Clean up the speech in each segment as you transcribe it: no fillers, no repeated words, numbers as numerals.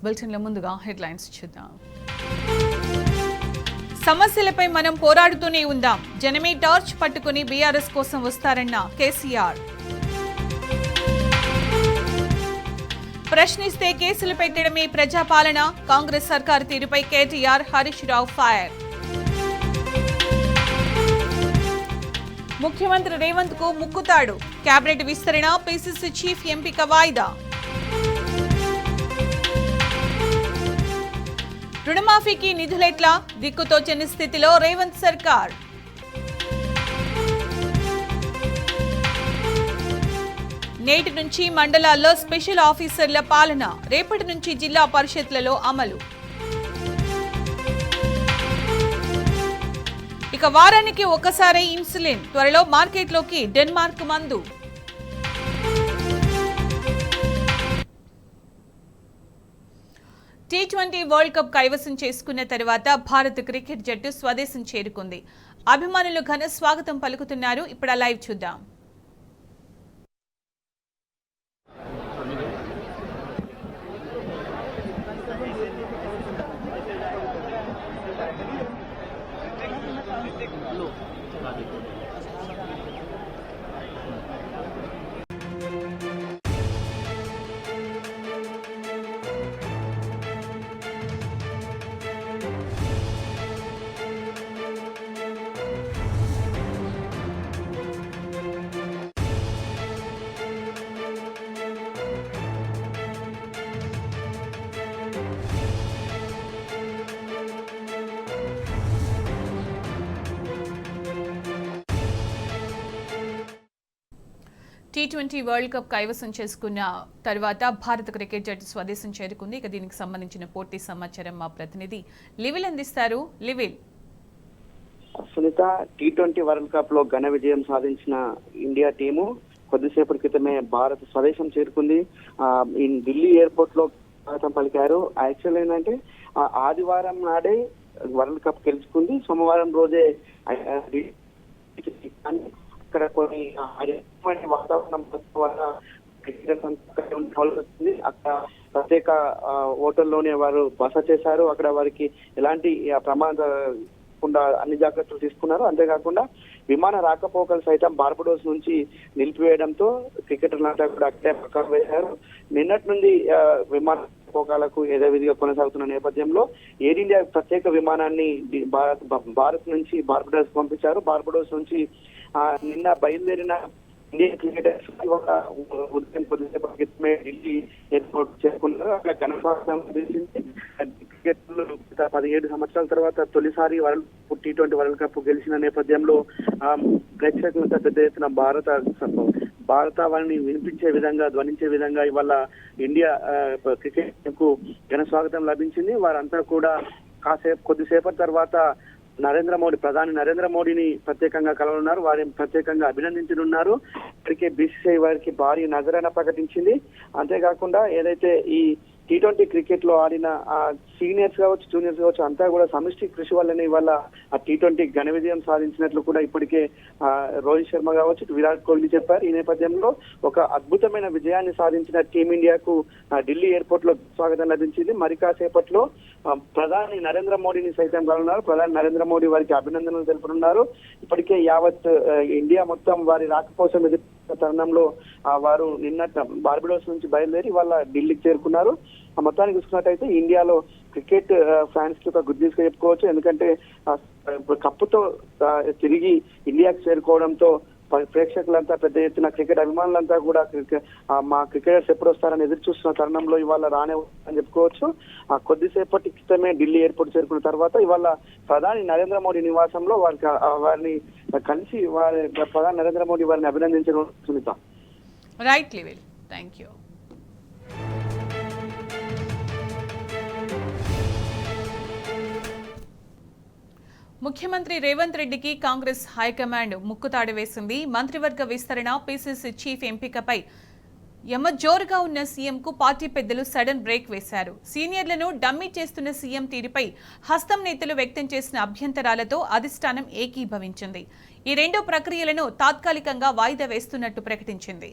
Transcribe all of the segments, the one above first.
బులెటిన్ల ముందుగా హెడ్లైన్స్ చూద్దాం. సమస్యలపై మనం పోరాడుతూనే ఉందాం. జనమే టార్చ్ పట్టుకుని బీఆర్ఎస్ కోసం వస్తారన్న కేసీఆర్. ప్రశ్నిస్తే కేసులు పెట్టడమే ప్రజాపాలన. కాంగ్రెస్ సర్కారు తీరుపై కేటీఆర్, హరీష్ రావు ఫైర్. ముఖ్యమంత్రి రేవంత్ కు ముక్కుతాడు. కేబినెట్ విస్తరణ, పీసీసీ చీఫ్ ఎంపిక వాయిదా. రుణమాఫీకి నిధులెట్లా? దిక్కుతోచని స్థితిలో రేవంత్ సర్కార్. నేటి నుంచి మండలాల్లో స్పెషల్ ఆఫీసర్ల పాలన. రేపటి నుంచి జిల్లా పరిషత్లలో అమలు. ఇక వారానికి ఒకసారి ఇన్సులిన్. త్వరలో మార్కెట్లోకి డెన్మార్క్ మందు. టీ20 వరల్డ్ కప్ కైవసం చేసుకున్న తర్వాత భారత క్రికెట్ జట్టు స్వదేశం చేరుకుంది. అభిమానులు ఘన స్వాగతం పలుకుతున్నారు. ఇప్పుడు ఆ లైవ్ చూద్దాం. టీ20 వరల్డ్ కప్ కైవసం చేసుకున్న తర్వాత భారత క్రికెట్ జట్టు స్వదేశం చేరుకుంది. ఇక దీనికి సంబంధించిన పూర్తి సమాచారం మా ప్రతినిధి లివిల్ అందిస్తారు. లివిల్. సునీత, టీ20 వరల్డ్ కప్ లో ఘన విజయం సాధించిన ఇండియా టీము కొద్దిసేపటి క్రితమే భారత్ స్వదేశం చేరుకుంది. ఢిల్లీ ఎయిర్పోర్ట్ లో స్వాగతం పలికారు. యాక్చువల్ ఏంటంటే ఆదివారం నాడే వరల్డ్ కప్ గెలుచుకుంది. సోమవారం రోజే ఇక్కడ కొన్ని వాతావరణం వల్ల అక్కడ ప్రత్యేక హోటల్లోనే వారు బస చేశారు. అక్కడ వారికి ఎలాంటి ప్రమాదకుండా అన్ని జాగ్రత్తలు తీసుకున్నారు. అంతేకాకుండా విమాన రాకపోకలు సైతం బార్బడోస్ నుంచి నిలిపివేయడంతో క్రికెటర్లంతా కూడా అక్కడే పక్కన వేశారు. నిన్నటి నుండి విమాన పోకాలకు యథావిధిగా కొనసాగుతున్న నేపథ్యంలో ఎయిర్ ఇండియా ప్రత్యేక విమానాన్ని భారత్ నుంచి బార్బడోస్ పంపించారు. బార్బడోస్ నుంచి నిన్న బయలుదేరిన ఇండియన్ క్రికెటర్స్ ఉదయం కొద్దిసేపు క్రితమే ఢిల్లీ ఎయిర్పోర్ట్ చేరుకున్నారు. అక్కడ ఘనస్వాగతం తెలిసింది. క్రికెట్ 17 సంవత్సరాల తర్వాత తొలిసారి టీ20 వరల్డ్ కప్ గెలిచిన నేపథ్యంలో ప్రేక్షకులంతా పెద్ద ఎత్తున భారత వారిని వినిపించే విధంగా, ధ్వనించే విధంగా ఇవాళ ఇండియా క్రికెట్ కు ఘన స్వాగతం లభించింది. వారంతా కూడా కొద్దిసేపటి తర్వాత ప్రధాని నరేంద్ర మోడీని ప్రత్యేకంగా కలవనున్నారు. వారిని ప్రత్యేకంగా అభినందించనున్నారు. ఇప్పటికే బీసీసీఐ వారికి భారీ నజరాన ప్రకటించింది. అంతేకాకుండా ఏదైతే ఈ టీ20 క్రికెట్ లో ఆడిన సీనియర్స్ కావచ్చు, జూనియర్స్ కావచ్చు, అంతా కూడా సమిష్టి కృషి వల్లనే ఇవాళ ఆ టీ20 ఘన విజయం సాధించినట్లు కూడా ఇప్పటికే రోహిత్ శర్మ కావచ్చు, విరాట్ కోహ్లీ చెప్పారు. ఈ నేపథ్యంలో ఒక అద్భుతమైన విజయాన్ని సాధించిన టీమిండియాకు ఢిల్లీ ఎయిర్పోర్ట్ లో స్వాగతం లభించింది. మరి కాసేపట్లో ప్రధాని నరేంద్ర మోడీని సైతం కలున్నారు. ప్రధాని నరేంద్ర మోడీ వారికి అభినందనలు తెలుపుతున్నారు. ఇప్పటికే యావత్ ఇండియా మొత్తం వారి రాక కోసం ఎదుర్కొన్న తరుణంలో వారు నిన్న బార్బడోస్ నుంచి బయలుదేరి వాళ్ళ ఢిల్లీకి చేరుకున్నారు. మొత్తానికి చూసుకున్నట్టయితే ఇండియాలో క్రికెట్ ఫ్యాన్స్ కి ఒక గుడ్ న్యూస్ గా చెప్పుకోవచ్చు. ఎందుకంటే కప్పుతో తిరిగి ఇండియాకి చేరుకోవడంతో ప్రేక్షకులంతా పెద్ద ఎత్తున క్రికెట్ అభిమానులంతా కూడా మా క్రికెటర్స్ ఎప్పుడు వస్తారని ఎదురు చూస్తున్న తరుణంలో ఇవాళ రానే అని చెప్పుకోవచ్చు. కొద్దిసేపటి క్రితమే ఢిల్లీ ఎయిర్పోర్ట్ చేరుకున్న తర్వాత ఇవాళ ప్రధాని నరేంద్ర మోడీ నివాసంలో వారిని కలిసి ప్రధాని నరేంద్ర మోడీ వారిని అభినందించడం. సునీత. రైట్ లివిల్, థ్యాంక్ యూ. ముఖ్యమంత్రి రేవంత్ రెడ్డికి కాంగ్రెస్ హైకమాండ్ ముక్కుతాడు వేసింది. మంత్రివర్గ విస్తరణ, పీసీసీ చీఫ్ ఎంపికపై జోరుగా ఉన్న సీఎంకు పార్టీ పెద్దలు సడన్ బ్రేక్ వేశారు. సీనియర్లను డమ్మీ చేస్తున్న సీఎం తీరుపై హస్తం నేతలు వ్యక్తం చేసిన అభ్యంతరాలతో అధిష్టానం ఏకీభవించింది. ఈ రెండు ప్రక్రియలను తాత్కాలికంగా వాయిదా వేస్తున్నట్టు ప్రకటించింది.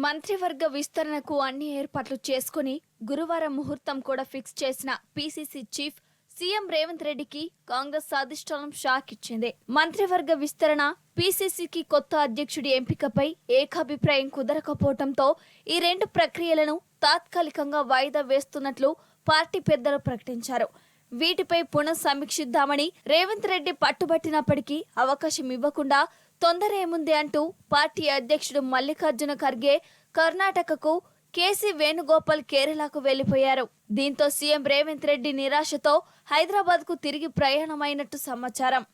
మంత్రివర్గ విస్తరణకు అన్ని ఏర్పాట్లు చేసుకుని గురువారం ముహూర్తం కూడా ఫిక్స్ చేసిన పీసీసీ చీఫ్ సీఎం రేవంత్ రెడ్డికి కాంగ్రెస్ అధిష్టానం షాక్ ఇచ్చింది. మంత్రివర్గ విస్తరణ, పీసీసీకి కొత్త అధ్యక్షుడి ఎంపికపై ఏకాభిప్రాయం కుదరకపోవడంతో ఈ రెండు ప్రక్రియలను తాత్కాలికంగా వాయిదా వేస్తున్నట్లు పార్టీ పెద్దలు ప్రకటించారు. వీటిపై పునఃసమీక్షిద్దామని రేవంత్ రెడ్డి పట్టుబట్టినప్పటికీ అవకాశం ఇవ్వకుండా తొందర ఏముంది అంటూ పార్టీ అధ్యక్షుడు మల్లికార్జున ఖర్గే కర్ణాటకకు, కేసీ వేణుగోపాల్ కేరళకు వెళ్లిపోయారు. దీంతో సీఎం రేవంత్ రెడ్డి నిరాశతో హైదరాబాద్ కు తిరిగి ప్రయాణమైనట్టు సమాచారం.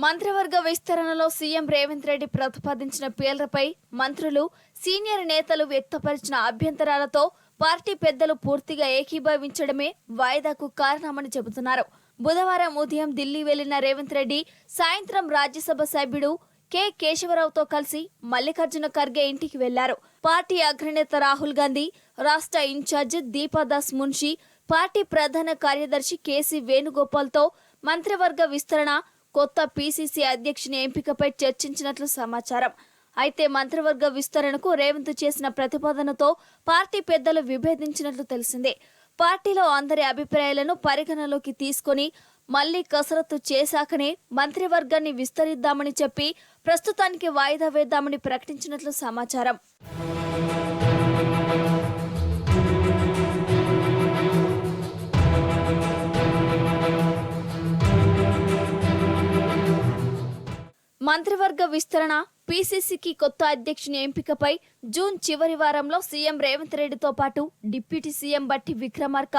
మంత్రివర్గ విస్తరణలో సీఎం రేవంత్ రెడ్డి ప్రతిపాదించిన పేర్లపై మంత్రులు, సీనియర్ నేతలు వ్యక్తపరిచిన అభ్యంతరాలతో పార్టీ పెద్దలు పూర్తిగా ఏకీభవించడమే వాయిదాకు కారణమని చెబుతున్నారు. బుధవారం ఉదయం ఢిల్లీ వెళ్లిన రేవంత్ రెడ్డి సాయంత్రం రాజ్యసభ సభ్యుడు కె కేశవరావుతో కలిసి మల్లికార్జున ఖర్గే ఇంటికి వెళ్లారు. పార్టీ అగ్రనేత రాహుల్ గాంధీ, రాష్ట్ర ఇన్ఛార్జ్ దీపాదాస్ మున్షి, పార్టీ ప్రధాన కార్యదర్శి కేసీ వేణుగోపాల్తో మంత్రివర్గ విస్తరణ, కొత్త పీసీసీ అధ్యక్షుని ఎంపికపై చర్చించినట్లు సమాచారం. అయితే మంత్రివర్గ విస్తరణకు రేవంత్ చేసిన ప్రతిపాదనతో పార్టీ పెద్దలు విభేదించినట్లు తెలిసిందే. పార్టీలో అందరి అభిప్రాయాలను పరిగణలోకి తీసుకుని మళ్లీ కసరత్తు చేశాకనే మంత్రివర్గాన్ని విస్తరిద్దామని చెప్పి ప్రస్తుతానికి వాయిదా వేద్దామని ప్రకటించినట్లు సమాచారం. మంత్రివర్గ విస్తరణ, పీసీసీకి కొత్త అధ్యక్షుని ఎంపికపై జూన్ చివరి వారంలో సీఎం రేవంత్ రెడ్డితో పాటు డిప్యూటీ సీఎం బట్టి విక్రమార్క,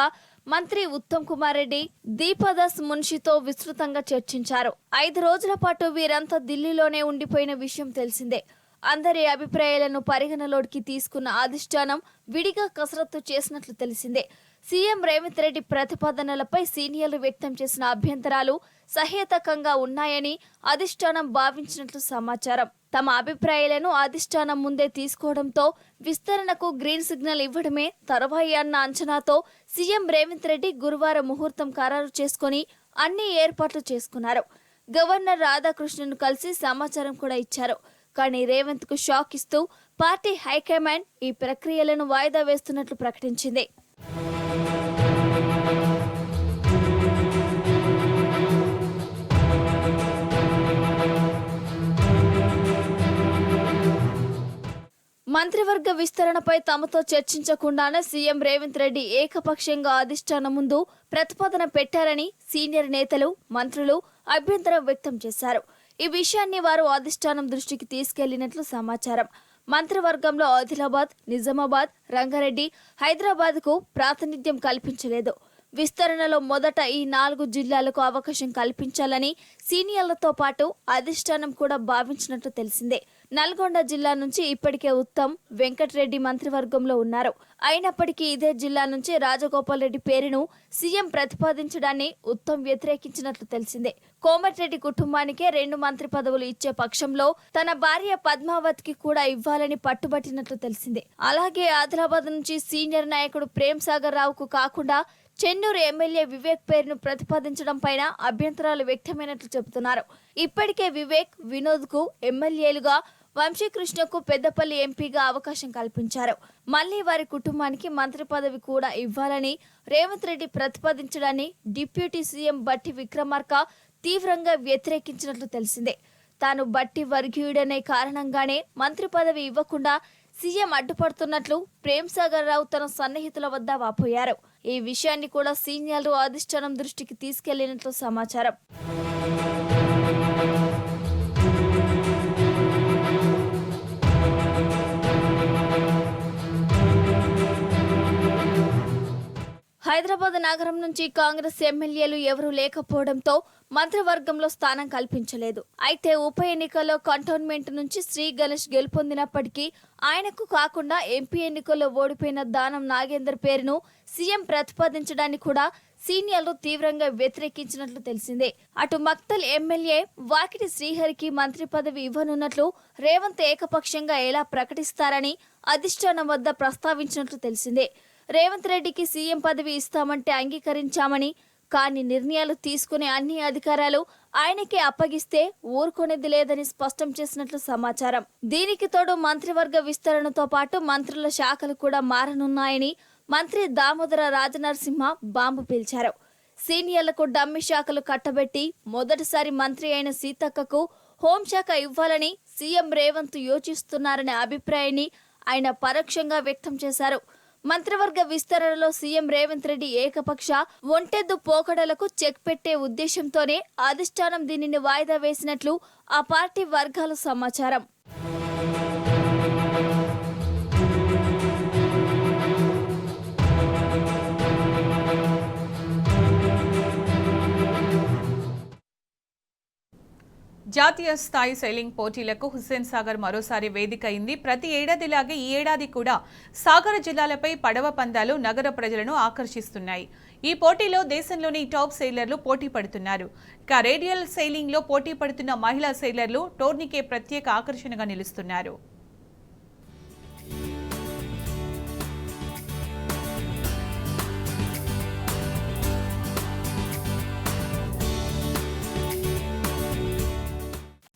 మంత్రి ఉత్తమ్ కుమార్ రెడ్డి, దీపాదాస్ మున్షితో విస్తృతంగా చర్చించారు. 5 రోజుల పాటు వీరంతా ఢిల్లీలోనే ఉండిపోయిన విషయం తెలిసిందే. అందరి అభిప్రాయాలను పరిగణలోకి తీసుకున్న అధిష్టానం విడిగా కసరత్తు చేసినట్లు తెలిసిందే. సీఎం రేవంత్ రెడ్డి ప్రతిపాదనలపై సీనియర్లు వ్యక్తం చేసిన అభ్యంతరాలు సహేతుకంగా ఉన్నాయని అధిష్టానం భావించినట్లు సమాచారం. తమ అభిప్రాయాలను అధిష్టానం ముందే తీసుకోవడంతో విస్తరణకు గ్రీన్ సిగ్నల్ ఇవ్వడమే తర్వాయి అన్న అంచనాతో సీఎం రేవంత్ రెడ్డి గురువారం ముహూర్తం ఖరారు చేసుకుని అన్ని ఏర్పాట్లు చేసుకున్నారు. గవర్నర్ రాధాకృష్ణన్ కలిసి సమాచారం కూడా ఇచ్చారు. కానీ రేవంత్ కు షాక్ ఇస్తూ పార్టీ హైకమాండ్ ఈ ప్రక్రియలను వాయిదా వేస్తున్నట్లు ప్రకటించింది. మంత్రివర్గ విస్తరణపై తమతో చర్చించకుండానే సీఎం రేవంత్ రెడ్డి ఏకపక్షంగా అధిష్టానం ముందు ప్రతిపాదన పెట్టారని సీనియర్ నేతలు, మంత్రులు అభ్యంతరం వ్యక్తం చేశారు. ఈ విషయాన్ని వారు అధిష్టానం దృష్టికి తీసుకెళ్లినట్లు సమాచారం. మంత్రివర్గంలో ఆదిలాబాద్, నిజామాబాద్, రంగారెడ్డి, హైదరాబాద్ కు ప్రాతినిధ్యం కల్పించలేదు. విస్తరణలో మొదట ఈ 4 జిల్లాలకు అవకాశం కల్పించాలని సీనియర్లతో పాటు అధిష్టానం కూడా భావించినట్లు తెలిసిందే. నల్గొండ జిల్లా నుంచి ఇప్పటికే ఉత్తమ్, వెంకటరెడ్డి మంత్రివర్గంలో ఉన్నారు. అయినప్పటికీ ఇదే జిల్లా నుంచి రాజగోపాల్ రెడ్డి పేరును సీఎం ప్రతిపాదించడాన్ని ఉత్తమ్ వ్యతిరేకించినట్లు తెలిసిందే. కోమటిరెడ్డి కుటుంబానికే 2 మంత్రి పదవులు ఇచ్చే పక్షంలో తన భార్య పద్మావతికి కూడా ఇవ్వాలని పట్టుబట్టినట్లు తెలిసిందే. అలాగే ఆదిలాబాద్ నుంచి సీనియర్ నాయకుడు ప్రేమ్ సాగర్ రావుకు కాకుండా చెన్నూరు ఎమ్మెల్యే వివేక్ పేరును ప్రతిపాదించడం పైన అభ్యంతరాలు వ్యక్తమైనట్లు చెబుతున్నారు. ఇప్పటికే వివేక్, వినోద్ కు ఎమ్మెల్యేలుగా, వంశీకృష్ణకు పెద్దపల్లి ఎంపీగా అవకాశం కల్పించారు. మళ్లీ వారి కుటుంబానికి మంత్రి పదవి కూడా ఇవ్వాలని రేవంత్ రెడ్డి ప్రతిపాదించడాన్ని డిప్యూటీ సీఎం బట్టి విక్రమార్క తీవ్రంగా వ్యతిరేకించినట్లు తెలిసిందే. తాను బట్టి వర్గీయుడనే కారణంగానే మంత్రి పదవి ఇవ్వకుండా సీఎం అడ్డుపడుతున్నట్లు ప్రేమ్ సాగర్ రావు తన సన్నిహితుల వద్ద వాపోయారు. ఈ విషయాన్ని కూడా సీనియర్లు అధిష్టానం దృష్టికి తీసుకెళ్లినట్లు సమాచారం. హైదరాబాద్ నగరం నుంచి కాంగ్రెస్ ఎమ్మెల్యేలు ఎవరూ లేకపోవడంతో మంత్రివర్గంలో స్థానం కల్పించలేదు. అయితే ఉప ఎన్నికల్లో కంటోన్మెంట్ నుంచి శ్రీ గణేష్ గెలుపొందినప్పటికీ ఆయనకు కాకుండా ఎంపీ ఎన్నికల్లో ఓడిపోయిన దానం నాగేందర్ పేరును సీఎం ప్రతిపాదించడాన్ని కూడా సీనియర్లు తీవ్రంగా వ్యతిరేకించినట్లు తెలిసిందే. అటు మక్తల్ ఎమ్మెల్యే వాకిటి శ్రీహరికి మంత్రి పదవి ఇవ్వనున్నట్లు రేవంత్ ఏకపక్షంగా ఎలా ప్రకటిస్తారని అధిష్టానం వద్ద ప్రస్తావించినట్లు తెలిసిందే. రేవంత్ రెడ్డికి సీఎం పదవి ఇస్తామంటే అంగీకరించామని, కానీ నిర్ణయాలు తీసుకునే అన్ని అధికారాలు ఆయనకే అప్పగిస్తే ఊరుకునేది లేదని స్పష్టం చేసినట్లు సమాచారం. దీనికి తోడు మంత్రివర్గ విస్తరణతో పాటు మంత్రుల శాఖలు కూడా మారనున్నాయని మంత్రి దామోదర రాజనరసింహ బాంబు పీల్చారు. సీనియర్లకు డమ్మి శాఖలు కట్టబెట్టి మొదటిసారి మంత్రి అయిన సీతక్కకు హోంశాఖ ఇవ్వాలని సీఎం రేవంత్ యోచిస్తున్నారనే అభిప్రాయాన్ని ఆయన పరోక్షంగా వ్యక్తం చేశారు. మంత్రివర్గ విస్తరణలో సీఎం రేవంత్ రెడ్డి ఏకపక్ష ఒంటెద్దు పోకడలకు చెక్ పెట్టే ఉద్దేశంతోనే అధిష్టానం దీనిని వాయిదా వేసినట్లు ఆ పార్టీ వర్గాల సమాచారం. జాతీయ స్థాయి సైలింగ్ పోటీలకు హుస్సేన్ సాగర్ మరోసారి వేదిక అయింది. ప్రతి ఏడాదిలాగే ఈ ఏడాది కూడా సాగర్ జిల్లాలపై పడవ పందాలు నగర ప్రజలను ఆకర్షిస్తున్నాయి. ఈ పోటీలో దేశంలోని టాప్ సెయిలర్లు పోటీ పడుతున్నారు. ఇక రేడియల్ సెయిలింగ్ లో పోటీ పడుతున్న మహిళా సెయిలర్లు టోర్నీకే ప్రత్యేక ఆకర్షణగా నిలుస్తున్నారు.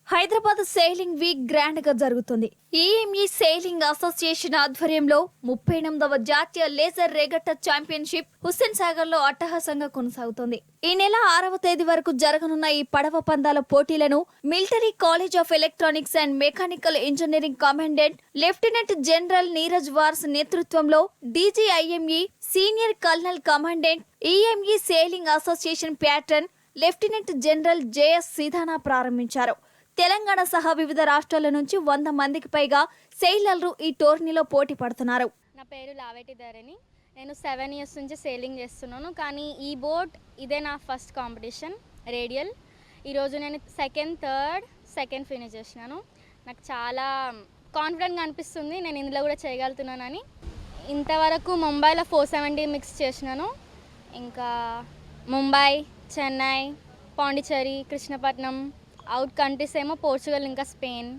హైదరాబాద్ సెయిలింగ్ వీక్ గ్రాండ్ గా జరుగుతుంది. ఈఎంఈ సెయిలింగ్ అసోసియేషన్ ఆధ్వర్యంలో 38వ జాతీయ లేజర్ రెగట్ట ఛాంపియన్షిప్ హుస్సేన్ సాగర్ లో అట్టహాసంగా కొనసాగుతుంది. ఈ నెల 6వ తేదీ వరకు జరగనున్న ఈ పడవ పందాల పోటీలను military college of electronics and mechanical engineering commandant lieutenant general Neeraj వార్స్ నేతృత్వంలో DGIME senior colonel commandant EME sailing association patron lieutenant general JS Sidhana ప్రారంభించారు. తెలంగాణ సహా వివిధ రాష్ట్రాల నుంచి 100 మందికి పైగా సెయిలర్లు ఈ టోర్నీలో పోటీ పడుతున్నారు. నా పేరు లావేటి ధరణి. నేను 7 ఇయర్స్ నుంచి సెయిలింగ్ చేస్తున్నాను. కానీ ఈ బోట్ ఇదే నా ఫస్ట్ కాంపిటీషన్ రేడియల్. ఈరోజు నేను సెకండ్ ఫినిష్ చేసినాను. నాకు చాలా కాన్ఫిడెంట్గా అనిపిస్తుంది నేను ఇందులో కూడా చేయగలుగుతున్నానని. ఇంతవరకు ముంబైలో 470 మిక్స్ చేసినాను. ఇంకా ముంబై, చెన్నై, పాండిచేరి, కృష్ణపట్నం, అవుట్ కంట్రీస్ ఏమో పోర్చుగల్, ఇంకా స్పెయిన్.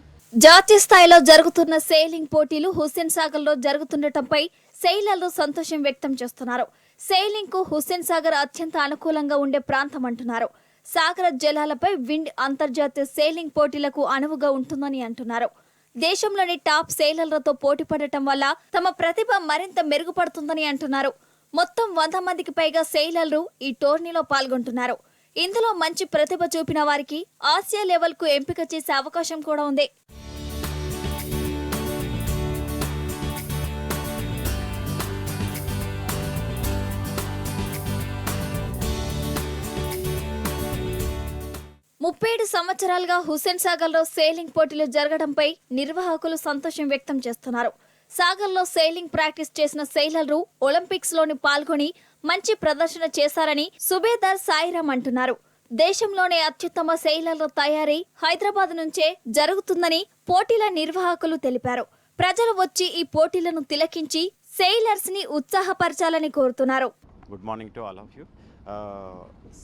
జాతీయ స్థాయిలో జరుగుతున్న సెయిలింగ్ పోటీలు హుస్సేన్ సాగర్ లో జరుగుతుండటంపై సెయిలర్లు సంతోషం వ్యక్తం చేస్తున్నారు. సెయిలింగ్ కు హుస్సేన్ సాగర్ అత్యంత అనుకూలంగా ఉండే ప్రాంతం అంటున్నారు. సాగర జలాలపై విండ్ అంతర్జాతీయ సెయిలింగ్ పోటీలకు అనువుగా ఉంటుందని అంటున్నారు. దేశంలోని టాప్ సెయిలర్లతో పోటీ పడటం వల్ల తమ ప్రతిభ మరింత మెరుగుపడుతుందని అంటున్నారు. మొత్తం 100 మందికి పైగా సెయిలర్లు ఈ టోర్నీలో పాల్గొంటున్నారు. ఇందులో మంచి ప్రతిభ చూపిన వారికి ఆసియా లెవెల్ కు ఎంపిక చేసే అవకాశం కూడా ఉంది. ముప్పై 7 సంవత్సరాలుగా హుస్సేన్ సాగర్ లో సెయిలింగ్ పోటీలు జరగడంపై నిర్వాహకులు సంతోషం వ్యక్తం చేస్తున్నారు. సాగర్ లో సెయిలింగ్ ప్రాక్టీస్ చేసిన సెయిలర్లు ఒలింపిక్స్ లోని పాల్గొని మంచి ప్రదర్శన చేశారని సుబేదార్ సాయిరామ్ అంటున్నారు. దేశంలోనే అత్యుత్తమ సెయిలర్ల తయారీ హైదరాబాద్ నుంచే జరుగుతుందని పోటీల నిర్వాహకులు తెలిపారు. ప్రజలు వచ్చి ఈ పోటీలను తిలకించి సెయిలర్స్ ని ఉత్సాహపరచాలని కోరుతున్నారు. Good morning to all of you.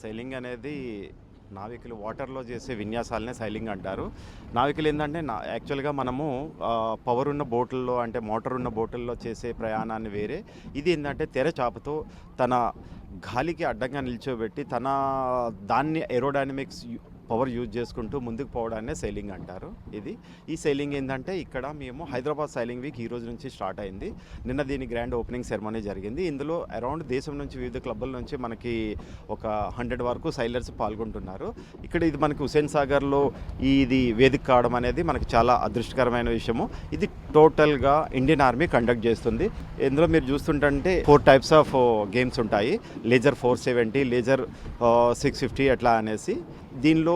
Sailing అనేది నావికులు వాటర్లో చేసే విన్యాసాలనే సైలింగ్ అంటారు. నావికులు ఏంటంటే యాక్చువల్గా మనము పవర్ ఉన్న బోట్లలో అంటే మోటార్ ఉన్న బోట్లలో చేసే ప్రయాణాన్ని వేరే. ఇది ఏంటంటే తెరచాపతో తన గాలికి అడ్డంగా నిల్చోబెట్టి దాన్ని ఏరోడైనమిక్స్ పవర్ యూజ్ చేసుకుంటూ ముందుకు పోవడాన్ని సైలింగ్ అంటారు. ఈ సైలింగ్ ఏంటంటే ఇక్కడ మేము హైదరాబాద్ సైలింగ్ వీక్ ఈ రోజు నుంచి స్టార్ట్ అయింది. నిన్న దీని గ్రాండ్ ఓపెనింగ్ సెరమనీ జరిగింది. ఇందులో అరౌండ్ దేశం నుంచి వివిధ క్లబ్బుల నుంచి మనకి ఒక 100 వరకు సైలర్స్ పాల్గొంటున్నారు. ఇక్కడ ఇది మనకి హుస్సేన్ సాగర్లో ఇది వేదిక కావడం అనేది మనకి చాలా అదృష్టకరమైన విషయము. ఇది టోటల్గా ఇండియన్ ఆర్మీ కండక్ట్ చేస్తుంది. ఇందులో మీరు చూస్తుంటే 4 టైప్స్ ఆఫ్ గేమ్స్ ఉంటాయి. లేజర్ 470, లేజర్ 650 అట్లా అనేసి. దీనిలో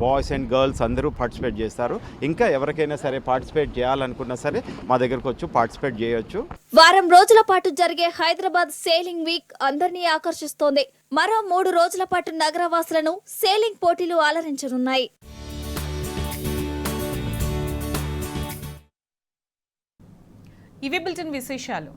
బాయ్స్ అండ్ గర్ల్స్ అందరూ పార్టిసిపేట్ చేస్తారు. ఇంకా ఎవరికైనా సరే పార్టిసిపేట్ చేయాలనుకున్నా సరే మా దగ్గరకు వచ్చి పార్టిసిపేట్ చేయొచ్చు. వారం రోజుల పాటు జరిగే హైదరాబాద్ సెయిలింగ్ వీక్ అందరినీ ఆకర్షిస్తోంది. మరో 3 రోజుల పాటు నగరవాసులను సెయిలింగ్ పోటీలు అలరించనున్నాయి. ఇవి బులెటిన్ విశేషాలు.